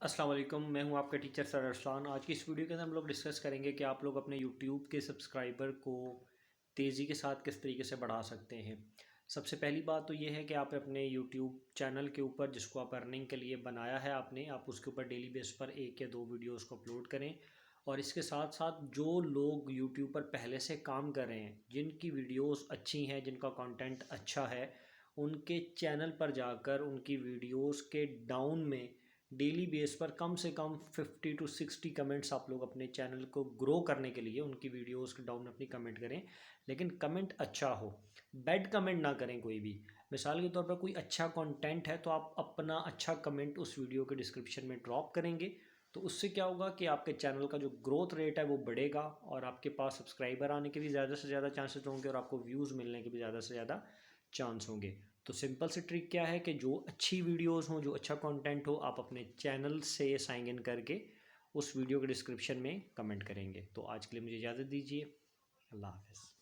अस्सलाम वालेकुम, मैं हूं आपका टीचर सर अरसलान। आज की इस वीडियो के अंदर हम लोग डिस्कस करेंगे कि आप लोग अपने यूट्यूब के सब्सक्राइबर को तेज़ी के साथ किस तरीके से बढ़ा सकते हैं। सबसे पहली बात तो ये है कि आप अपने यूट्यूब चैनल के ऊपर, जिसको आप अर्निंग के लिए बनाया है आपने, आप उसके ऊपर डेली बेस पर 1 या 2 वीडियोस को अपलोड करें। और इसके साथ साथ जो लोग यूट्यूब पर पहले से काम कर रहे हैं, जिनकी वीडियोस अच्छी हैं, जिनका कंटेंट अच्छा है, उनके चैनल पर जाकर उनकी वीडियोस के डाउन में डेली बेस पर कम से कम 50 to 60 कमेंट्स आप लोग अपने चैनल को ग्रो करने के लिए उनकी वीडियोस के डाउन अपनी कमेंट करें। लेकिन कमेंट अच्छा हो, बैड कमेंट ना करें कोई भी। मिसाल के तौर पर कोई अच्छा कंटेंट है तो आप अपना अच्छा कमेंट उस वीडियो के डिस्क्रिप्शन में ड्रॉप करेंगे, तो उससे क्या होगा कि आपके चैनल का जो ग्रोथ रेट है वो बढ़ेगा और आपके पास सब्सक्राइबर आने के भी ज़्यादा से ज़्यादा चांसेस होंगे और आपको व्यूज़ मिलने के भी ज़्यादा से ज़्यादा चांस होंगे। तो सिंपल सी ट्रिक क्या है कि जो अच्छी वीडियोस हों, जो अच्छा कंटेंट हो, आप अपने चैनल से साइन इन करके उस वीडियो के डिस्क्रिप्शन में कमेंट करेंगे। तो आज के लिए मुझे इजाज़त दीजिए। अल्लाह हाफ़िज़।